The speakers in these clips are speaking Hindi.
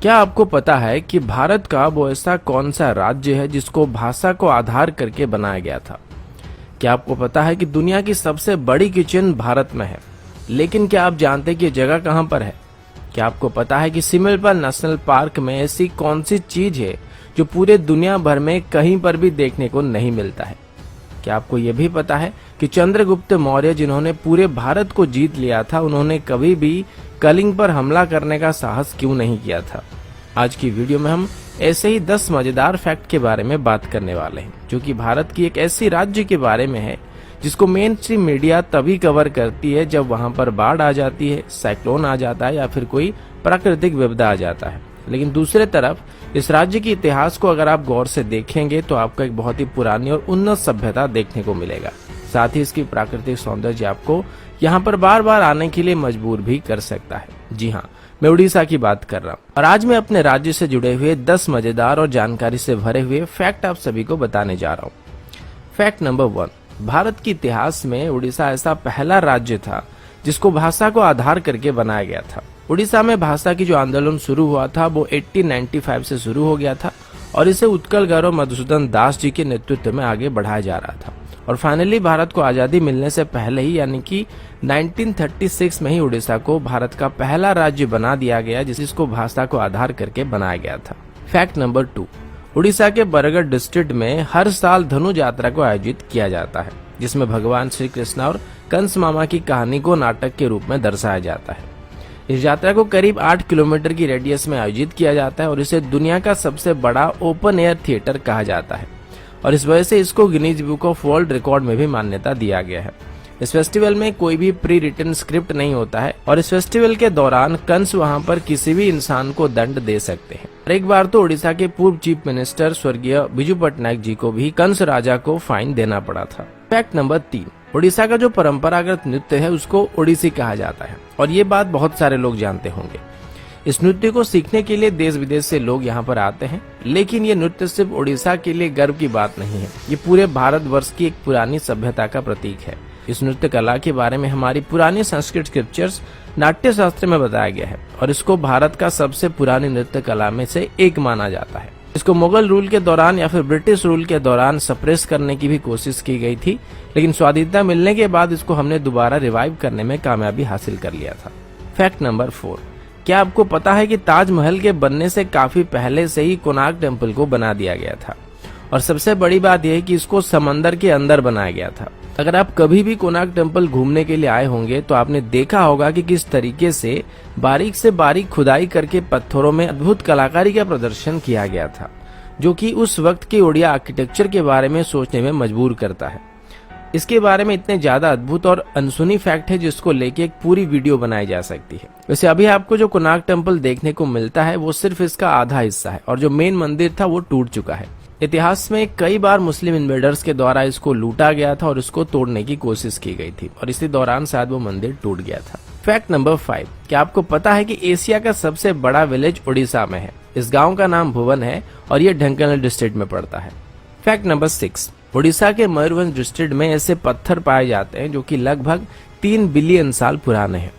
क्या आपको पता है कि भारत का वो ऐसा कौन सा राज्य है जिसको भाषा को आधार करके बनाया गया था? क्या आपको पता है कि दुनिया की सबसे बड़ी किचन भारत में है? लेकिन क्या आप जानते हैं कि ये जगह कहाँ पर है? क्या आपको पता है कि सिमलपाल नेशनल पार्क में ऐसी कौन सी चीज है जो पूरे दुनिया भर में कहीं पर भी देखने को नहीं मिलता है? क्या आपको ये भी पता है कि चंद्रगुप्त मौर्य जिन्होंने पूरे भारत को जीत लिया था, उन्होंने कभी भी कलिंग पर हमला करने का साहस क्यों नहीं किया था? आज की वीडियो में हम ऐसे ही 10 मजेदार फैक्ट के बारे में बात करने वाले हैं, जो कि भारत की एक ऐसी राज्य के बारे में है जिसको मेन स्ट्रीम मीडिया तभी कवर करती है जब वहां पर बाढ़ आ जाती है, साइक्लोन आ जाता है या फिर कोई प्राकृतिक विपदा आ जाता है। लेकिन दूसरे तरफ इस राज्य के इतिहास को अगर आप गौर से देखेंगे तो आपको एक बहुत ही पुरानी और उन्नत सभ्यता देखने को मिलेगा। साथ ही इसकी प्राकृतिक सौंदर्य आपको यहाँ पर बार बार आने के लिए मजबूर भी कर सकता है। जी हाँ, मैं उड़ीसा की बात कर रहा हूँ और आज मैं अपने राज्य से जुड़े हुए 10 मजेदार और जानकारी से भरे हुए फैक्ट आप सभी को बताने जा रहा हूँ। फैक्ट नंबर 1, भारत के इतिहास में उड़ीसा ऐसा पहला राज्य था जिसको भाषा को आधार करके बनाया गया था। उड़ीसा में भाषा की जो आंदोलन शुरू हुआ था वो 1895 से शुरू हो गया था और इसे उत्कल गौरव मधुसूदन दास जी के नेतृत्व में आगे बढ़ाया जा रहा था। और फाइनली भारत को आजादी मिलने से पहले ही यानी कि 1936 में ही उड़ीसा को भारत का पहला राज्य बना दिया गया जिसको भाषा को आधार करके बनाया गया था। फैक्ट नंबर 2, उड़ीसा के बरगढ़ डिस्ट्रिक्ट में हर साल धनु यात्रा को आयोजित किया जाता है, जिसमें भगवान श्री कृष्ण और कंस मामा की कहानी को नाटक के रूप में दर्शाया जाता है। इस यात्रा को करीब 8 किलोमीटर की रेडियस में आयोजित किया जाता है और इसे दुनिया का सबसे बड़ा ओपन एयर थिएटर कहा जाता है और इस वजह से इसको Guinness book of world record में भी मान्यता दिया गया है। इस फेस्टिवल में कोई भी प्री रिटन स्क्रिप्ट नहीं होता है और इस फेस्टिवल के दौरान कंस वहां पर किसी भी इंसान को दंड दे सकते हैं। एक बार तो उड़ीसा के पूर्व चीफ मिनिस्टर स्वर्गीय बिजू पटनायक जी को भी कंस राजा को फाइन देना पड़ा था। फैक्ट नंबर 3, उड़ीसा का जो परंपरागत नृत्य है उसको ओडिसी कहा जाता है और ये बात बहुत सारे लोग जानते होंगे। इस नृत्य को सीखने के लिए देश विदेश से लोग यहाँ पर आते हैं, लेकिन ये नृत्य सिर्फ उड़ीसा के लिए गर्व की बात नहीं है, ये पूरे भारतवर्ष की एक पुरानी सभ्यता का प्रतीक है। इस नृत्य कला के बारे में हमारी पुरानी संस्कृत स्क्रिप्चर्स नाट्य शास्त्र में बताया गया है और इसको भारत का सबसे पुरानी नृत्य कला में से एक माना जाता है। इसको मुगल रूल के दौरान या फिर ब्रिटिश रूल के दौरान सप्रेस करने की भी कोशिश की गई थी, लेकिन स्वाधीनता मिलने के बाद इसको हमने दोबारा रिवाइव करने में कामयाबी हासिल कर लिया था। फैक्ट नंबर 4, क्या आपको पता है कि ताजमहल के बनने से काफी पहले से ही कोणार्क टेम्पल को बना दिया गया था और सबसे बड़ी बात यह है कि इसको समंदर के अंदर बनाया गया था। अगर आप कभी भी कोणार्क टेम्पल घूमने के लिए आए होंगे तो आपने देखा होगा कि किस तरीके से बारीक खुदाई करके पत्थरों में अद्भुत कलाकारी का प्रदर्शन किया गया था, जो कि उस वक्त के ओडिया आर्किटेक्चर के बारे में सोचने में मजबूर करता है। इसके बारे में इतने ज्यादा अद्भुत और अनसुनी फैक्ट है जिसको लेके एक पूरी वीडियो बनाई जा सकती है। वैसे अभी आपको जो कोणार्क टेम्पल देखने को मिलता है वो सिर्फ इसका आधा हिस्सा है और जो मेन मंदिर था वो टूट चुका है। इतिहास में कई बार मुस्लिम इन्वेडर्स के द्वारा इसको लूटा गया था और इसको तोड़ने की कोशिश की गई थी और इसी दौरान शायद वो मंदिर टूट गया था। फैक्ट नंबर 5, क्या आपको पता है कि एशिया का सबसे बड़ा विलेज उड़ीसा में है? इस गाँव का नाम भुवन है और ये ढेंकानाल डिस्ट्रिक्ट में पड़ता है। फैक्ट नंबर 6, उड़ीसा के मयूरभंज डिस्ट्रिक्ट में ऐसे पत्थर पाए जाते हैं जो कि लगभग 3 बिलियन साल पुराने हैं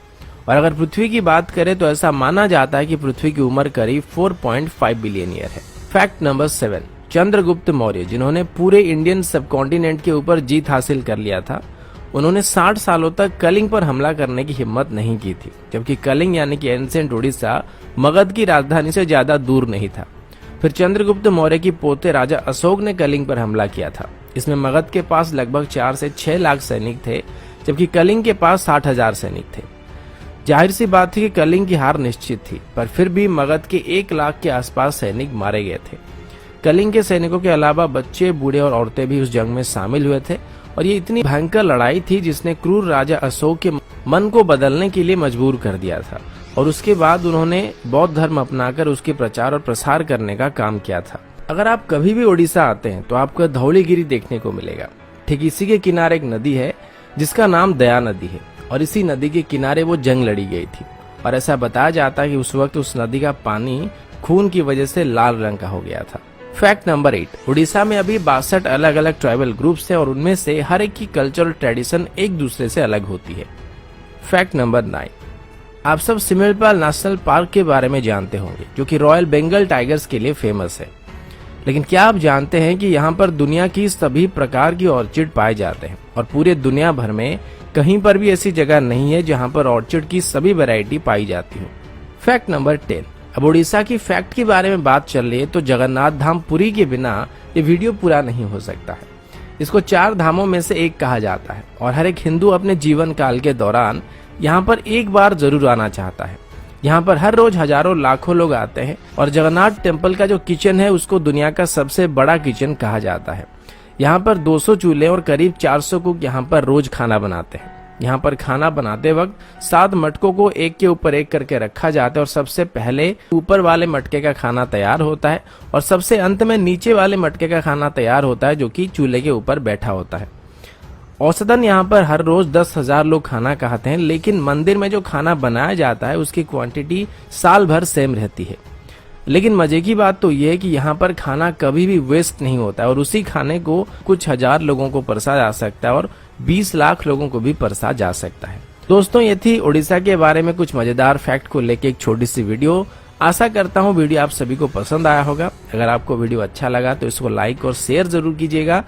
और अगर पृथ्वी की बात करें तो ऐसा माना जाता है कि पृथ्वी की उम्र करीब 4.5 बिलियन ईयर है। फैक्ट नंबर 7, चंद्रगुप्त मौर्य जिन्होंने पूरे इंडियन सबकॉन्टिनेंट के ऊपर जीत हासिल कर लिया था, उन्होंने 60 सालों तक कलिंग पर हमला करने की हिम्मत नहीं की थी, जबकि कलिंग यानी कि एंशिएंट उड़ीसा मगध की राजधानी से ज्यादा दूर नहीं था। फिर चंद्रगुप्त मौर्य की पोते राजा अशोक ने कलिंग पर हमला किया था। इसमें मगध के पास लगभग 4 से 6 लाख सैनिक थे, जबकि कलिंग के पास 60,000 सैनिक थे। जाहिर सी बात थी कि कलिंग की हार निश्चित थी, पर फिर भी मगध के 1 लाख के आसपास सैनिक मारे गए थे। कलिंग के सैनिकों के अलावा बच्चे, बूढ़े और औरतें भी उस जंग में शामिल हुए थे और ये इतनी भयंकर लड़ाई थी जिसने क्रूर राजा अशोक के मन को बदलने के लिए मजबूर कर दिया था और उसके बाद उन्होंने बौद्ध धर्म अपनाकर उसके प्रचार और प्रसार करने का काम किया था। अगर आप कभी भी उड़ीसा आते हैं तो आपको धौलीगिरी देखने को मिलेगा। ठीक इसी के किनारे एक नदी है जिसका नाम दया नदी है और इसी नदी के किनारे वो जंग लड़ी गई थी और ऐसा बताया जाता है कि उस वक्त उस नदी का पानी खून की वजह से लाल रंग का हो गया था। फैक्ट नंबर 8, उड़ीसा में अभी 62 अलग अलग ट्राइबल ग्रुप्स हैं और उनमें से हर एक की कल्चरल ट्रेडिशन एक दूसरे से अलग होती है। फैक्ट नंबर 9, आप सब सिमलपाल नेशनल पार्क के बारे में जानते होंगे, जो कि रॉयल बंगाल टाइगर्स के लिए फेमस है। लेकिन क्या आप जानते हैं कि यहाँ पर दुनिया की सभी प्रकार की ऑर्चिड पाए जाते हैं और पूरे दुनिया भर में कहीं पर भी ऐसी जगह नहीं है जहाँ पर ऑर्चिड की सभी वैरायटी पाई जाती हो। Fact number 10। अब उड़ीसा की फैक्ट के बारे में बात चल रही है तो जगन्नाथ धाम पुरी के बिना ये वीडियो पूरा नहीं हो सकता है। इसको 4 धामों में से एक कहा जाता है और हर एक हिंदू अपने जीवन काल के दौरान यहाँ पर एक बार जरूर आना चाहता है। यहाँ पर हर रोज हजारों लाखों लोग आते हैं और जगन्नाथ टेम्पल का जो किचन है उसको दुनिया का सबसे बड़ा किचन कहा जाता है। यहाँ पर 200 चूल्हे और करीब 400 कुक यहाँ पर रोज खाना बनाते हैं। यहाँ पर खाना बनाते वक्त 7 मटकों को एक के ऊपर एक करके रखा जाता है और सबसे पहले ऊपर वाले मटके का खाना तैयार होता है और सबसे अंत में नीचे वाले मटके का खाना तैयार होता है, जो कि चूल्हे के ऊपर बैठा होता है। औसतन यहाँ पर हर रोज 10,000 लोग खाना खाते हैं, लेकिन मंदिर में जो खाना बनाया जाता है उसकी क्वांटिटी साल भर सेम रहती है। लेकिन मजे की बात तो ये है कि यहाँ पर खाना कभी भी वेस्ट नहीं होता है और उसी खाने को कुछ हजार लोगों को परसा जा सकता है और 20 लाख लोगों को भी परसा जा सकता है। दोस्तों, ये थी उड़ीसा के बारे में कुछ मजेदार फैक्ट को लेके एक छोटी सी वीडियो। आशा करता हूँ वीडियो आप सभी को पसंद आया होगा। अगर आपको वीडियो अच्छा लगा तो इसको लाइक और शेयर जरूर कीजिएगा